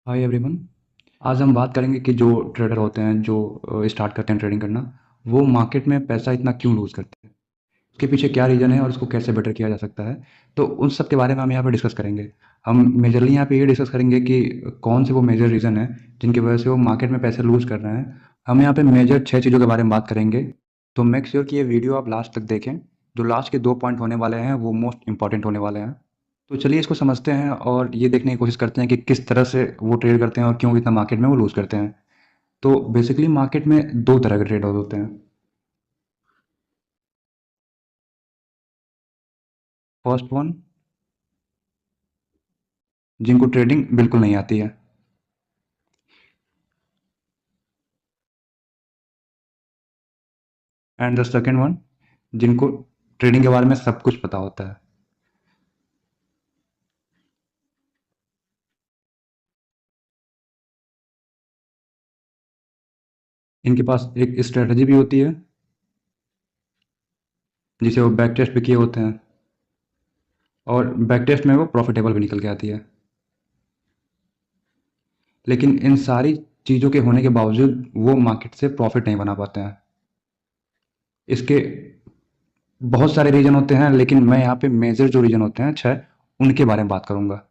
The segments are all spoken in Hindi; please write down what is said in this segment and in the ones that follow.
Hi everyone. आज हम बात करेंगे कि जो ट्रेडर होते हैं जो स्टार्ट करते हैं ट्रेडिंग करना, वो मार्केट में पैसा इतना क्यों लूज़ करते हैं, उसके पीछे क्या रीज़न है और उसको कैसे बेटर किया जा सकता है। तो उन सब के बारे में हम यहाँ पे डिस्कस करेंगे। हम मेजरली यहाँ पे ये डिस्कस करेंगे कि कौन से वो मेजर रीज़न है जिनकी वजह से वो मार्केट में पैसे लूज़ कर रहे हैं। हम यहाँ पे मेजर 6 चीज़ों के बारे में बात करेंगे। तो मेक श्योर कि ये वीडियो आप लास्ट तक देखें। जो लास्ट के 2 पॉइंट होने वाले हैं वो मोस्ट इंपॉर्टेंट होने वाले हैं। तो चलिए इसको समझते हैं और ये देखने की कोशिश करते हैं कि किस तरह से वो ट्रेड करते हैं और क्यों इतना मार्केट में वो लूज़ करते हैं। तो बेसिकली मार्केट में 2 तरह के ट्रेडर होते हैं। फर्स्ट वन, जिनको ट्रेडिंग बिल्कुल नहीं आती है। एंड द सेकंड वन, जिनको ट्रेडिंग के बारे में सब कुछ पता होता है। इनके पास एक स्ट्रेटजी भी होती है जिसे वो बैक टेस्ट भी किए होते हैं, और बैक टेस्ट में वो प्रॉफिटेबल भी निकल के आती है। लेकिन इन सारी चीज़ों के होने के बावजूद वो मार्केट से प्रॉफिट नहीं बना पाते हैं। इसके बहुत सारे रीज़न होते हैं, लेकिन मैं यहाँ पे मेजर जो रीज़न होते हैं 6, उनके बारे में बात करूँगा।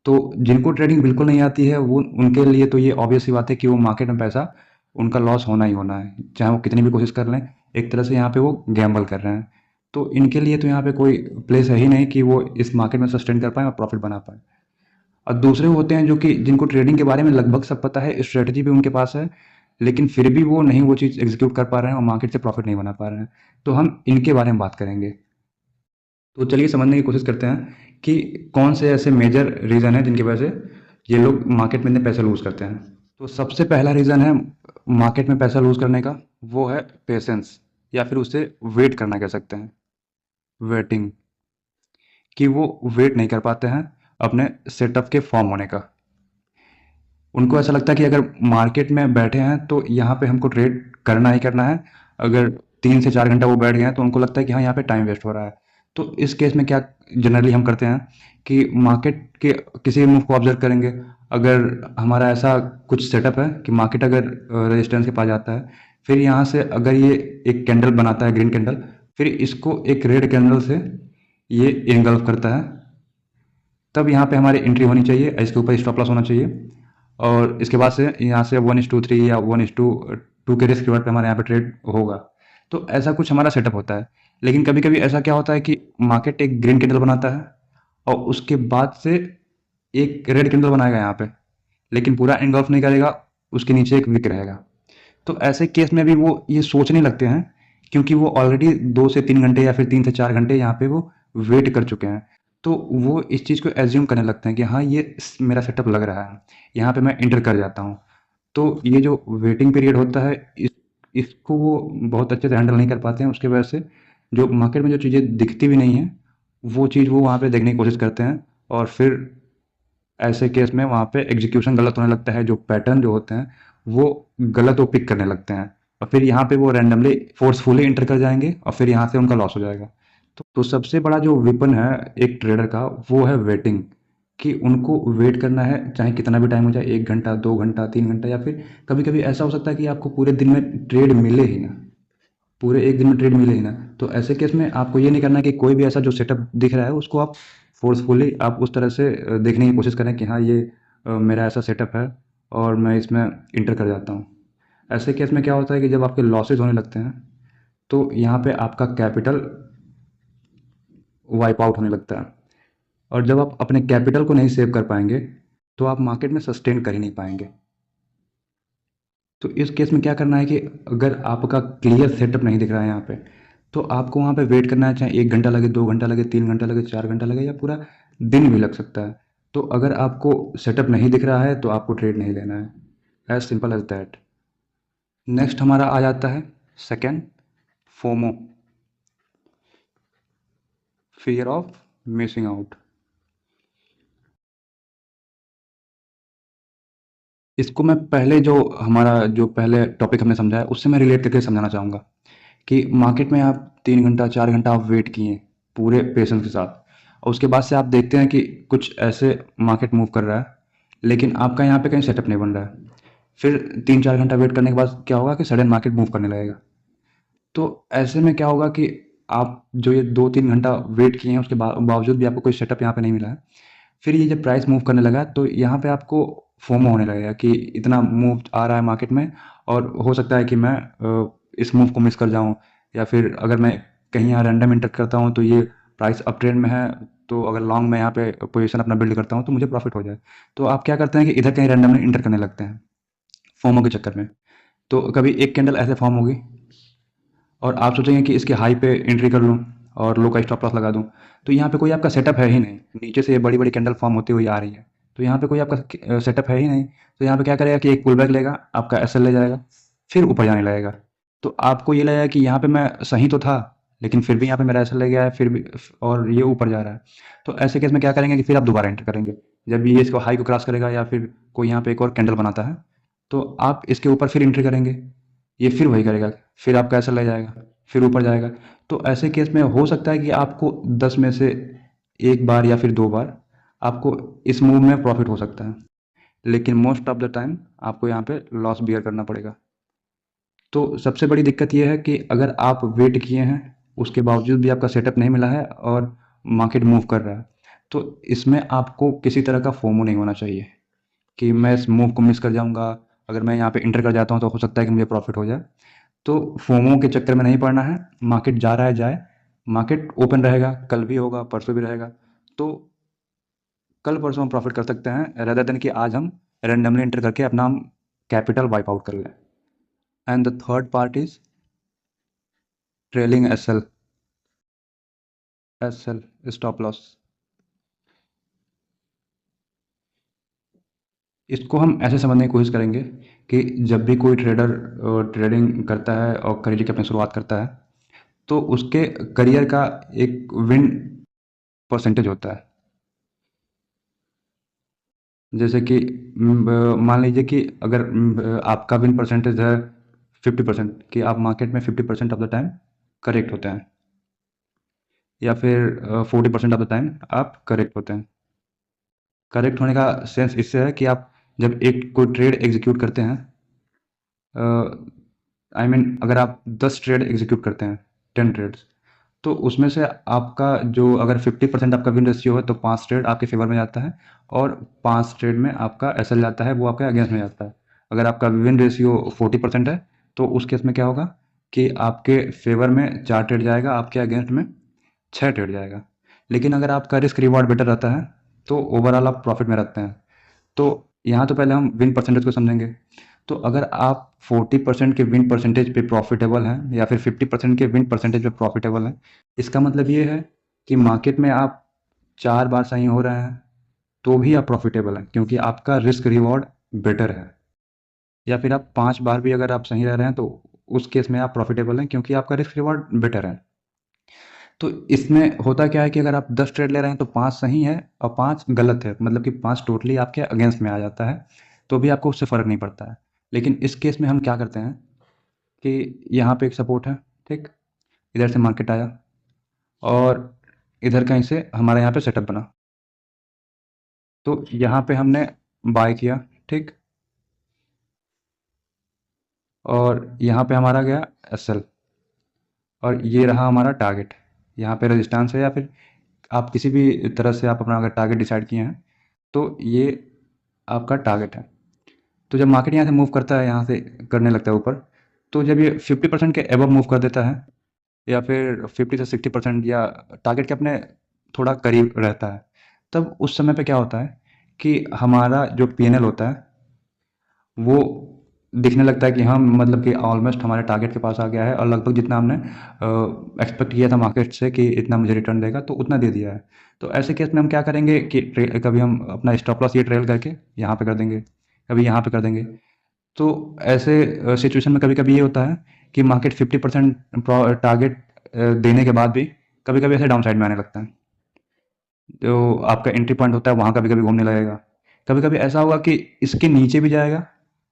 तो जिनको ट्रेडिंग बिल्कुल नहीं आती है वो उनके लिए तो ये ऑब्वियस सी बात है कि वो मार्केट में पैसा उनका लॉस होना ही होना है, चाहे वो कितनी भी कोशिश कर लें। एक तरह से यहाँ पे वो गैम्बल कर रहे हैं। तो इनके लिए तो यहाँ पे कोई प्लेस है ही नहीं कि वो इस मार्केट में सस्टेन कर पाएँ और प्रॉफिट बना पाएँ। और दूसरे होते हैं जो कि जिनको ट्रेडिंग के बारे में लगभग सब पता है, स्ट्रेटजी भी उनके पास है, लेकिन फिर भी वो नहीं वो चीज़ एग्जीक्यूट कर पा रहे हैं और मार्केट से प्रॉफिट नहीं बना पा रहे हैं। तो हम इनके बारे में बात करेंगे। तो चलिए समझने की कोशिश करते हैं कि कौन से ऐसे मेजर रीज़न हैं जिनकी वजह से ये लोग मार्केट में इतने पैसे लूज़ करते हैं। तो सबसे पहला रीज़न है मार्केट में पैसा लूज़ करने का, वो है पेशेंस, या फिर उसे वेट करना कह सकते हैं। वेटिंग, कि वो वेट नहीं कर पाते हैं अपने सेटअप के फॉर्म होने का। उनको ऐसा लगता है कि अगर मार्केट में बैठे हैं तो यहाँ पे हमको ट्रेड करना ही करना है। अगर 3 से 4 घंटा वो बैठ गए हैं तो उनको लगता है कि हाँ यहाँ पे टाइम वेस्ट हो रहा है। तो इस केस में क्या जनरली हम करते हैं कि मार्केट के किसी मूव को ऑब्जर्व करेंगे। अगर हमारा ऐसा कुछ सेटअप है कि मार्केट अगर रेजिस्टेंस के पास जाता है, फिर यहाँ से अगर ये एक कैंडल बनाता है, ग्रीन कैंडल, फिर इसको एक रेड कैंडल से ये एंगल्फ करता है, तब यहाँ पे हमारी एंट्री होनी चाहिए, इसके ऊपर स्टॉप लॉस होना चाहिए। और इसके बाद से यहाँ से 1:3 या 1:2 के रिस्क रिवॉर्ड पे हमारे यहाँ पे ट्रेड होगा। तो ऐसा कुछ हमारा सेटअप होता है। लेकिन कभी कभी ऐसा क्या होता है कि मार्केट एक ग्रीन कैंडल बनाता है और उसके बाद से एक रेड कैंडल बनाएगा यहाँ पे, लेकिन पूरा एंगल्फ नहीं करेगा, उसके नीचे एक विक रहेगा। तो ऐसे केस में भी वो ये सोचने लगते हैं, क्योंकि वो ऑलरेडी 2 से 3 घंटे या फिर 3 से 4 घंटे यहाँ पे वो वेट कर चुके हैं। तो वो इस चीज़ को एज्यूम करने लगते हैं कि हाँ ये मेरा सेटअप लग रहा है, यहाँ पे मैं इंटर कर जाता हूँ। तो ये जो वेटिंग पीरियड होता है इसको वो बहुत अच्छे से हैंडल नहीं कर पाते हैं। उसकी वजह से जो मार्केट में जो चीज़ें दिखती भी नहीं हैं, वो चीज़ वो वहाँ पे देखने की कोशिश करते हैं, और फिर ऐसे केस में वहाँ पे एग्जीक्यूशन गलत होने लगता है। जो पैटर्न जो होते हैं वो गलत वो पिक करने लगते हैं, और फिर यहाँ पे वो रैंडमली फोर्सफुली इंटर कर जाएंगे और फिर यहाँ से उनका लॉस हो जाएगा। तो सबसे बड़ा जो विपन है एक ट्रेडर का, वो है वेटिंग। कि उनको वेट करना है, चाहे कितना भी टाइम हो जाए, 1 घंटा, 2 घंटा, 3 घंटा, या फिर कभी कभी ऐसा हो सकता है कि आपको पूरे दिन में ट्रेड मिले ही ना, पूरे एक दिन में ट्रेड मिले ही ना। तो ऐसे केस में आपको ये नहीं करना है कि कोई भी ऐसा जो सेटअप दिख रहा है उसको आप फोर्सफुली आप उस तरह से देखने की कोशिश करें कि हाँ ये मेरा ऐसा सेटअप है और मैं इसमें इंटर कर जाता हूँ। ऐसे केस में क्या होता है कि जब आपके लॉसेज होने लगते हैं तो यहाँ पे आपका कैपिटल वाइप आउट होने लगता है, और जब आप अपने कैपिटल को नहीं सेव कर पाएंगे तो आप मार्केट में सस्टेन कर ही नहीं पाएंगे। तो इस केस में क्या करना है कि अगर आपका क्लियर सेटअप नहीं दिख रहा है यहाँ पे, तो आपको वहाँ पे वेट करना है, चाहे 1 घंटा लगे, 2 घंटा लगे, 3 घंटा लगे, 4 घंटा लगे, या पूरा दिन भी लग सकता है। तो अगर आपको सेटअप नहीं दिख रहा है तो आपको ट्रेड नहीं लेना है, as simple as that. Next हमारा आ जाता है second, FOMO, fear of missing out. इसको मैं पहले जो हमारा जो पहले टॉपिक हमने समझा है उससे मैं रिलेट करके समझाना चाहूँगा कि मार्केट में आप 3 घंटा 4 घंटा आप वेट किए पूरे पेशेंस के साथ, और उसके बाद से आप देखते हैं कि कुछ ऐसे मार्केट मूव कर रहा है लेकिन आपका यहाँ पे कहीं सेटअप नहीं बन रहा है। फिर 3-4 घंटा वेट करने के बाद क्या होगा कि सडन मार्केट मूव करने लगेगा। तो ऐसे में क्या होगा कि आप जो ये 2-3 घंटा वेट किए हैं उसके बावजूद भी आपको कोई सेटअप यहाँ पे नहीं मिला है। फिर ये जब प्राइस मूव करने लगा तो यहाँ पे आपको फोमो होने लगेगा कि इतना मूव आ रहा है मार्केट में और हो सकता है कि मैं इस मूव को मिस कर जाऊँ, या फिर अगर मैं कहीं यहाँ रैंडम इंटर करता हूँ तो ये प्राइस अप ट्रेंड में है, तो अगर लॉन्ग में यहाँ पे पोजीशन अपना बिल्ड करता हूँ तो मुझे प्रॉफिट हो जाए। तो आप क्या करते हैं कि इधर कहीं रैंडमली इंटर करने लगते हैं फोमो के चक्कर में। तो कभी एक कैंडल ऐसे फॉर्म होगी और आप सोचेंगे कि इसके हाई पे एंट्री कर लूँ और लो का स्टॉप लॉस लगा दूँ। तो यहाँ पे कोई आपका सेटअप है ही नहीं, नीचे से ये बड़ी बड़ी कैंडल फॉर्म होती हुई आ रही है, तो यहाँ पे कोई आपका सेटअप है ही नहीं। तो यहाँ पे क्या करेगा कि एक पुल बैक लेगा, आपका एसएल ले जाएगा, फिर ऊपर जाने लगेगा। तो आपको ये लगेगा कि यहाँ पे मैं सही तो था, लेकिन फिर भी यहाँ पे मेरा एसएल ले गया है, फिर भी और ये ऊपर जा रहा है। तो ऐसे केस में क्या करेंगे कि फिर आप दोबारा एंटर करेंगे जब ये इसको हाई को क्रॉस करेगा, या फिर कोई यहाँ पे एक और कैंडल बनाता है तो आप इसके ऊपर फिर एंट्री करेंगे, ये फिर वही करेगा, फिर आपका एसएल ले जाएगा, फिर ऊपर जाएगा। तो ऐसे केस में हो सकता है कि आपको 10 में से 1 बार या फिर 2 बार आपको इस मूव में प्रॉफिट हो सकता है, लेकिन मोस्ट ऑफ द टाइम आपको यहाँ पे लॉस बियर करना पड़ेगा। तो सबसे बड़ी दिक्कत ये है कि अगर आप वेट किए हैं उसके बावजूद भी आपका सेटअप नहीं मिला है और मार्केट मूव कर रहा है, तो इसमें आपको किसी तरह का फोमो नहीं होना चाहिए कि मैं इस मूव को मिस कर जाऊंगा, अगर मैं यहाँ पे इंटर कर जाता हूँ तो हो सकता है कि मुझे प्रॉफिट हो जाए। तो फोमो के चक्कर में नहीं पड़ना है। मार्केट जा रहा है जाए, मार्केट ओपन रहेगा, कल भी होगा, परसों भी रहेगा। तो कल परसों हम प्रॉफिट कर सकते हैं रेदर देन कि आज हम रैंडमली एंटर करके अपना हम कैपिटल वाइप आउट कर लें। And the third part is trailing SL. SL stop loss, इसको हम ऐसे समझने की कोशिश करेंगे कि जब भी कोई ट्रेडर ट्रेडिंग करता है और करियर की अपनी शुरुआत करता है तो उसके करियर का एक विन परसेंटेज होता है। जैसे कि मान लीजिए कि अगर आपका विन परसेंटेज है 50%, कि आप मार्केट में 50% ऑफ द टाइम करेक्ट होते हैं, या फिर 40% ऑफ द टाइम आप करेक्ट होते हैं। करेक्ट होने का सेंस इससे है कि आप जब एक कोई ट्रेड एग्जीक्यूट करते हैं, आई मीन अगर आप 10 ट्रेड एग्जीक्यूट करते हैं, 10 ट्रेड्स, तो उसमें से आपका जो अगर 50% आपका विन रेशियो है तो 5 ट्रेड आपके फेवर में जाता है, और 5 ट्रेड में आपका एसएल जाता है, वो आपके अगेंस्ट में जाता है। अगर आपका विन रेशियो 40% है तो उस केस में क्या होगा कि आपके फेवर में 4 ट्रेड जाएगा, आपके अगेंस्ट में 6 ट्रेड जाएगा। लेकिन अगर आपका रिस्क रिवॉर्ड बेटर रहता है तो ओवरऑल आप प्रॉफिट में रहते हैं। तो यहाँ तो पहले हम विन परसेंटेज को समझेंगे। तो अगर आप 40% के विन परसेंटेज पे प्रॉफिटेबल हैं या फिर 50% के विन परसेंटेज पे प्रॉफिटेबल हैं, इसका मतलब ये है कि मार्केट में आप 4 बार सही हो रहे हैं तो भी आप प्रॉफिटेबल हैं, क्योंकि आपका रिस्क रिवॉर्ड बेटर है। या फिर आप 5 बार भी अगर आप सही रह रहे हैं तो उस केस में आप प्रॉफिटेबल हैं, क्योंकि आपका रिस्क रिवॉर्ड बेटर है। तो इसमें होता क्या है कि अगर आप 10 ट्रेड ले रहे हैं तो 5 सही है और 5 गलत है, मतलब कि 5 टोटली आपके अगेंस्ट में आ जाता है, तो भी आपको उससे फ़र्क नहीं पड़ता है। लेकिन इस केस में हम क्या करते हैं कि यहाँ पे एक सपोर्ट है, ठीक? इधर से मार्केट आया और इधर कहीं से हमारे यहाँ पे सेटअप बना, तो यहाँ पे हमने बाय किया, ठीक? और यहाँ पे हमारा गया एसएल, और ये रहा हमारा टारगेट। यहाँ पे रेजिस्टेंस है, या फिर आप किसी भी तरह से आप अपना अगर टारगेट डिसाइड किए हैं तो ये आपका टारगेट है। तो जब मार्केट यहाँ से मूव करता है, यहाँ से करने लगता है ऊपर, तो जब ये 50% के एबव मूव कर देता है, या फिर 50 से 60% या टारगेट के अपने थोड़ा करीब रहता है, तब उस समय पे क्या होता है कि हमारा जो पीएनएल होता है वो दिखने लगता है कि हम मतलब कि ऑलमोस्ट हमारे टारगेट के पास आ गया है, और लगभग जितना हमने एक्सपेक्ट किया था मार्केट से कि इतना मुझे रिटर्न देगा तो उतना दे दिया है। तो ऐसे केस में हम क्या करेंगे कि कभी हम अपना स्टॉप लॉस ये ट्रेल करके यहाँ पे कर देंगे, कभी यहाँ पे कर देंगे। तो ऐसे सिचुएशन में कभी कभी ये होता है कि मार्केट 50% टारगेट देने के बाद भी कभी कभी ऐसे डाउन साइड में आने लगता है। जो आपका एंट्री पॉइंट होता है वहाँ कभी कभी घूमने लगेगा। कभी कभी ऐसा होगा कि इसके नीचे भी जाएगा,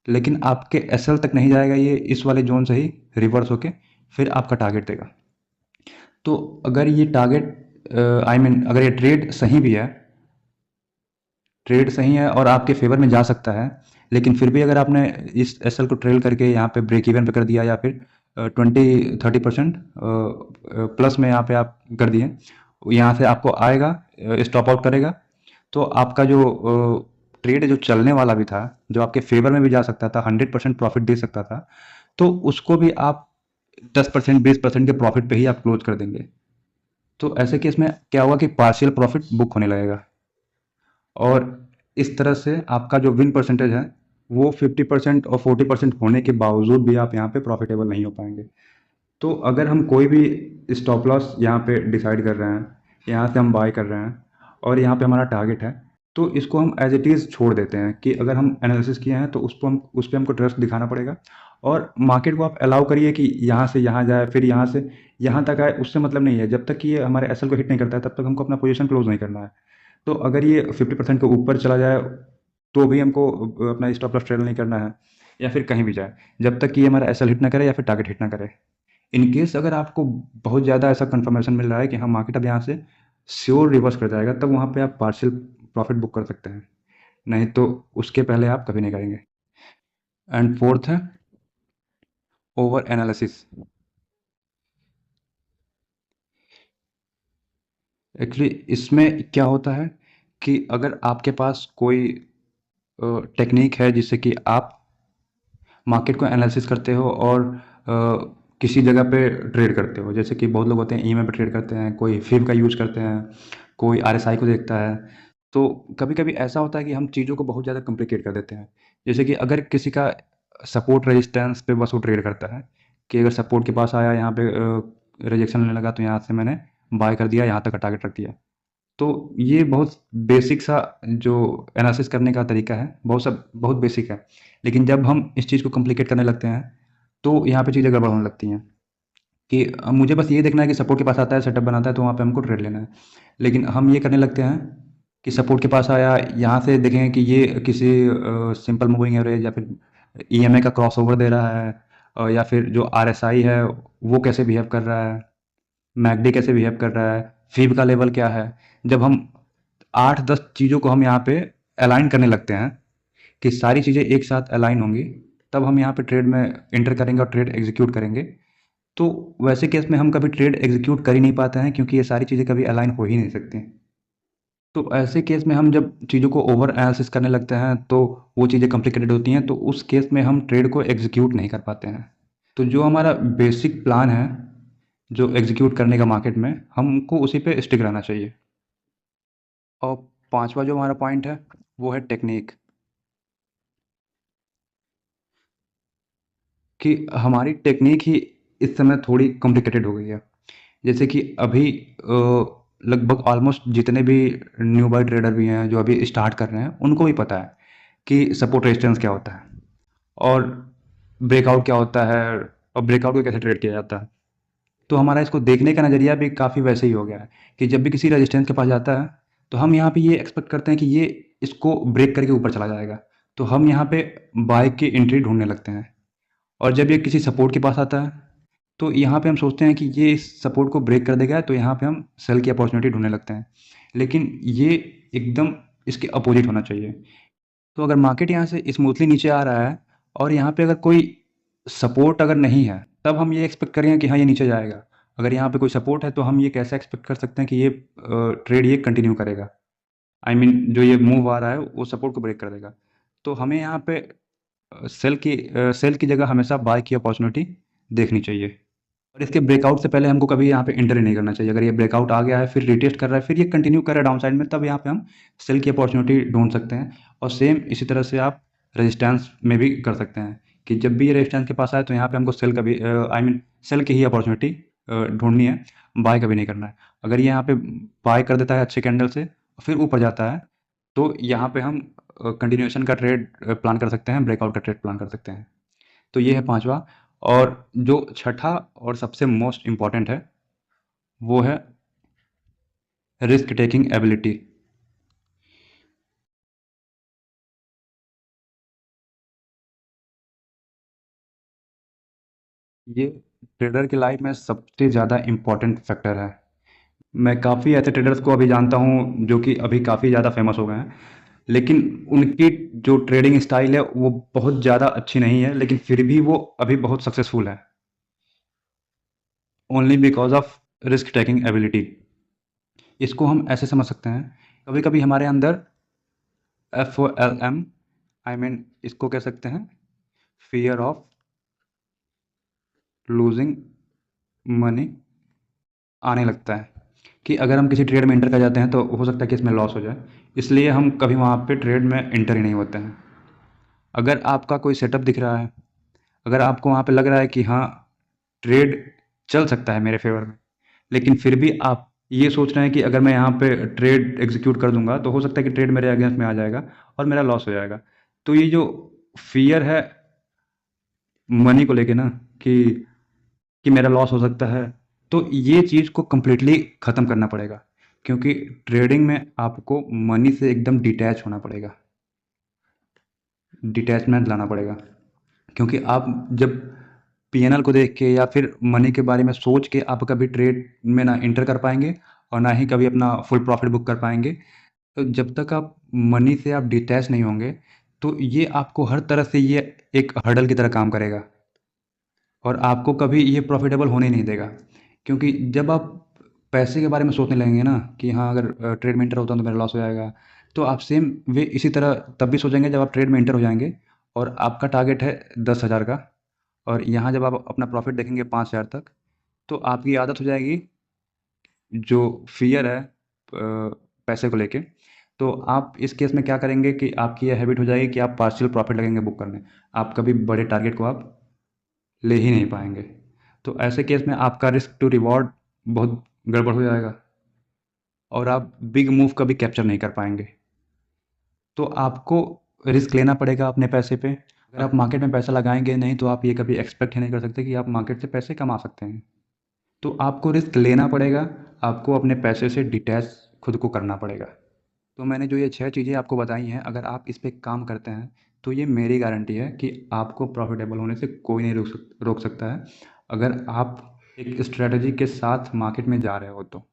लेकिन आपके एसएल तक नहीं जाएगा, ये इस वाले जोन से ही रिवर्स होके फिर आपका टारगेट देगा। तो अगर ये टारगेट आई मीन अगर ये ट्रेड सही भी है ट्रेड सही है और आपके फेवर में जा सकता है, लेकिन फिर भी अगर आपने इस एसएल को ट्रेल करके यहाँ पे ब्रेक इवन पे कर दिया या फिर 20-30% प्लस में यहाँ पे आप कर दिए, यहाँ से आपको आएगा, स्टॉप आउट करेगा, तो आपका जो ट्रेड जो चलने वाला भी था, जो आपके फेवर में भी जा सकता था, 100% प्रॉफिट दे सकता था, तो उसको भी आप 10% 20% के प्रॉफिट पे ही आप क्लोज कर देंगे। तो ऐसे केस में क्या होगा कि पार्शियल प्रॉफिट बुक होने लगेगा, और इस तरह से आपका जो विन परसेंटेज है वो 50% और 40% होने के बावजूद भी आप यहाँ पे प्रॉफिटेबल नहीं हो पाएंगे। तो अगर हम कोई भी स्टॉप लॉस यहाँ पे डिसाइड कर रहे हैं, यहाँ से हम बाय कर रहे हैं और यहाँ पे हमारा टारगेट है, तो इसको हम एज इट इज़ छोड़ देते हैं कि अगर हम एनालिसिस किए हैं तो उस पर हमको ट्रस्ट दिखाना पड़ेगा, और मार्केट को आप अलाउ करिए कि यहाँ से यहाँ जाए, फिर यहाँ से यहाँ तक आए, उससे मतलब नहीं है। जब तक कि ये हमारे एसएल को हिट नहीं करता है तब तक हमको अपना पोजीशन क्लोज नहीं करना है। तो अगर ये 50% के ऊपर चला जाए तो भी हमको अपना स्टॉप लॉस ट्रेड नहीं करना है, या फिर कहीं भी जाए, जब तक कि ये हमारा एसएल हिट ना करे या फिर टारगेट हिट ना करे। इन केस अगर आपको बहुत ज़्यादा ऐसा कंफर्मेशन मिल रहा है कि हाँ मार्केट अब यहाँ से श्योर रिवर्स कर जाएगा, तब वहाँ पे आप पार्शियल प्रॉफिट बुक कर सकते हैं, नहीं तो उसके पहले आप कभी नहीं करेंगे। एंड फोर्थ है ओवर एनालिसिस। एक्चुअली इसमें क्या होता है कि अगर आपके पास कोई टेक्निक है जिससे कि आप मार्केट को एनालिसिस करते हो और किसी जगह पे ट्रेड करते हो, जैसे कि बहुत लोग होते हैं ईएमए पे ट्रेड करते हैं, कोई फिब का यूज़ करते हैं, कोई आरएसआई को देखता है। तो कभी कभी ऐसा होता है कि हम चीज़ों को बहुत ज़्यादा कॉम्प्लिकेट कर देते हैं। जैसे कि अगर किसी का सपोर्ट रेजिस्टेंस पे बस वो ट्रेड करता है कि अगर सपोर्ट के पास आया, यहाँ पे रिजेक्शन लेने लगा, तो यहाँ से मैंने बाय कर दिया, यहाँ तक का टारगेट रख दिया। तो ये बहुत बेसिक सा जो एनालिसिस करने का तरीका है, बहुत बेसिक है। लेकिन जब हम इस चीज़ को कॉम्प्लिकेट करने लगते हैं तो यहाँ पे चीज़ें गड़बड़ होने लगती हैं कि मुझे बस ये देखना है कि सपोर्ट के पास आता है, सेटअप बनाता है, तो वहाँ पे हमको ट्रेड लेना है। लेकिन हम ये करने लगते हैं कि सपोर्ट के पास आया, यहाँ से देखें कि ये किसी सिंपल मूविंग एवरेज या फिर ईएमए का क्रॉसओवर दे रहा है, या फिर जो आरएसआई है वो कैसे बिहेव कर रहा है, मैकडी कैसे बिहेव कर रहा है, फीब का लेवल क्या है। जब हम 8-10 चीज़ों को हम यहाँ पे अलाइन करने लगते हैं कि सारी चीज़ें एक साथ अलाइन होंगी, तब हम यहाँ पे ट्रेड में एंटर करेंगे और ट्रेड एग्जीक्यूट करेंगे। तो वैसे केस में हम कभी ट्रेड एग्जीक्यूट कर ही नहीं पाते हैं, क्योंकि ये सारी चीज़ें कभी अलाइन हो ही नहीं सकती। तो ऐसे केस में हम जब चीज़ों को ओवर एनालिसिस करने लगते हैं तो वो चीज़ें कॉम्प्लिकेटेड होती हैं, तो उस केस में हम ट्रेड को एग्जीक्यूट नहीं कर पाते हैं। तो जो हमारा बेसिक प्लान है जो एग्जीक्यूट करने का मार्केट में, हमको उसी पे स्टिक रहना चाहिए। और पांचवा जो हमारा पॉइंट है वो है टेक्निक, कि हमारी टेक्निक ही इस समय थोड़ी कॉम्प्लिकेटेड हो गई है। जैसे कि अभी लगभग ऑलमोस्ट जितने भी न्यू बाय ट्रेडर भी हैं जो अभी स्टार्ट कर रहे हैं, उनको भी पता है कि सपोर्ट रेजिस्टेंस क्या होता है और ब्रेकआउट क्या होता है, और ब्रेकआउट को कैसे ट्रेड किया जाता है। तो हमारा इसको देखने का नज़रिया भी काफ़ी वैसे ही हो गया है कि जब भी किसी रेजिस्टेंस के पास जाता है तो हम यहाँ पे ये एक्सपेक्ट करते हैं कि ये इसको ब्रेक करके ऊपर चला जाएगा, तो हम यहाँ पे बाय की एंट्री ढूंढने लगते हैं। और जब ये किसी सपोर्ट के पास आता है तो यहाँ पे हम सोचते हैं कि ये इस सपोर्ट को ब्रेक कर देगा, तो यहाँ पे हम सेल की अपॉर्चुनिटी ढूंढने लगते हैं। लेकिन ये एकदम इसके अपोजिट होना चाहिए। तो अगर मार्केट यहाँ से स्मूथली नीचे आ रहा है और यहाँ पे अगर कोई सपोर्ट अगर नहीं है, तब हम ये एक्सपेक्ट करेंगे कि हाँ ये नीचे जाएगा। अगर यहाँ पे कोई सपोर्ट है तो हम ये कैसे एक्सपेक्ट कर सकते हैं कि ये ट्रेड ये कंटिन्यू करेगा। जो ये मूव आ रहा है वो सपोर्ट को ब्रेक कर देगा। तो हमें यहाँ पे सेल की जगह हमेशा बाय की अपॉर्चुनिटी देखनी चाहिए। और इसके ब्रेकआउट से पहले हमको कभी यहाँ पे एंटर ही नहीं करना चाहिए। अगर ये ब्रेकआउट आ गया है, फिर रिटेस्ट कर रहा है, फिर ये कंटिन्यू कर रहा है डाउन साइड में, तब यहाँ पे हम सेल की अपॉर्चुनिटी ढूंढ सकते हैं। और सेम इसी तरह से आप रेजिस्टेंस में भी कर सकते हैं कि जब भी ये रेजिस्टेंस के पास आए तो यहाँ पे हमको सेल का भी सेल की ही अपॉर्चुनिटी ढूंढनी है, बाय कभी नहीं करना है। अगर ये यहाँ पे बाय कर देता है अच्छे कैंडल से, फिर ऊपर जाता है, तो यहाँ पे हम कंटिन्यूएशन का ट्रेड प्लान कर सकते हैं, ब्रेकआउट का ट्रेड प्लान कर सकते हैं। तो ये है पांचवा। और जो छठा और सबसे मोस्ट इम्पॉर्टेंट है वो है रिस्क टेकिंग एबिलिटी। ये ट्रेडर की लाइफ में सबसे ज़्यादा इम्पॉर्टेंट फैक्टर है। मैं काफ़ी ऐसे ट्रेडर्स को अभी जानता हूँ जो कि अभी काफ़ी ज़्यादा फेमस हो गए हैं, लेकिन उनकी जो ट्रेडिंग स्टाइल है वो बहुत ज़्यादा अच्छी नहीं है, लेकिन फिर भी वो अभी बहुत सक्सेसफुल है, only because of risk taking ability. इसको हम ऐसे समझ सकते हैं, कभी कभी हमारे अंदर FOLM, आई मीन इसको कह सकते हैं फियर ऑफ लूजिंग मनी, आने लगता है कि अगर हम किसी ट्रेड में एंटर कर जाते हैं तो हो सकता है कि इसमें लॉस हो जाए, इसलिए हम कभी वहाँ पे ट्रेड में एंटर ही नहीं होते हैं। अगर आपका कोई सेटअप दिख रहा है, अगर आपको वहाँ पे लग रहा है कि हाँ ट्रेड चल सकता है मेरे फेवर में, लेकिन फिर भी आप ये सोच रहे हैं कि अगर मैं यहाँ पे ट्रेड एग्जीक्यूट कर दूंगा तो हो सकता है कि ट्रेड मेरे अगेंस्ट में आ जाएगा और मेरा लॉस हो जाएगा, तो ये जो फियर है मनी को लेके ना, कि कि मेरा लॉस हो सकता है, तो ये चीज़ को कंप्लीटली ख़त्म करना पड़ेगा, क्योंकि ट्रेडिंग में आपको मनी से एकदम डिटैच होना पड़ेगा, डिटैचमेंट लाना पड़ेगा। क्योंकि आप जब P&L को देख के या फिर मनी के बारे में सोच के आप कभी ट्रेड में ना इंटर कर पाएंगे और ना ही कभी अपना फुल प्रॉफिट बुक कर पाएंगे। तो जब तक आप मनी से आप डिटैच नहीं होंगे, तो ये आपको हर तरह से ये एक हर्डल की तरह काम करेगा और आपको कभी ये प्रॉफिटेबल होने नहीं देगा। क्योंकि जब आप पैसे के बारे में सोचने लगेंगे ना कि हाँ अगर ट्रेड में एंटर होता हूँ तो मेरा लॉस हो जाएगा, तो आप सेम वे इसी तरह तब भी सोचेंगे जब आप ट्रेड में एंटर हो जाएंगे और आपका टारगेट है 10,000 का, और यहाँ जब आप अपना प्रॉफिट देखेंगे 5,000 तक, तो आपकी आदत हो जाएगी जो फियर है पैसे को लेके। तो आप इस केस में क्या करेंगे कि आपकी ये हैबिट हो जाएगी कि आप पार्शियल प्रॉफिट लगेंगे बुक करने, आप कभी बड़े टारगेट को आप ले ही नहीं पाएंगे। तो ऐसे केस में आपका रिस्क टू रिवॉर्ड बहुत गड़बड़ हो जाएगा और आप बिग मूव कभी कैप्चर नहीं कर पाएंगे। तो आपको रिस्क लेना पड़ेगा अपने पैसे पे। अगर आप मार्केट में पैसा लगाएंगे नहीं तो आप ये कभी एक्सपेक्ट ही नहीं कर सकते कि आप मार्केट से पैसे कमा सकते हैं। तो आपको रिस्क लेना पड़ेगा, आपको अपने पैसे से डिटैच खुद को करना पड़ेगा। तो मैंने जो ये 6 चीज़ें आपको बताई हैं, अगर आप इस पे काम करते हैं, तो ये मेरी गारंटी है कि आपको प्रॉफ़िटेबल होने से कोई नहीं रोक सकता है, अगर आप एक स्ट्रैटेजी के साथ मार्केट में जा रहे हो तो।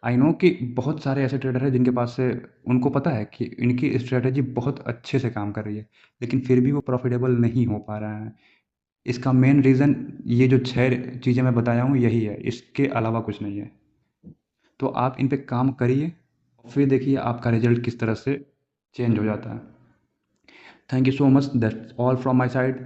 आई नो कि बहुत सारे ऐसे ट्रेडर हैं जिनके पास से उनको पता है कि इनकी स्ट्रैटेजी बहुत अच्छे से काम कर रही है, लेकिन फिर भी वो प्रॉफ़िटेबल नहीं हो पा रहा है। इसका मेन रीज़न ये जो 6 चीज़ें मैं बताया हूँ यही है, इसके अलावा कुछ नहीं है। तो आप इन पे काम करिए, फिर देखिए आपका रिजल्ट किस तरह से चेंज हो जाता है। Thank you so much, that's all from my side.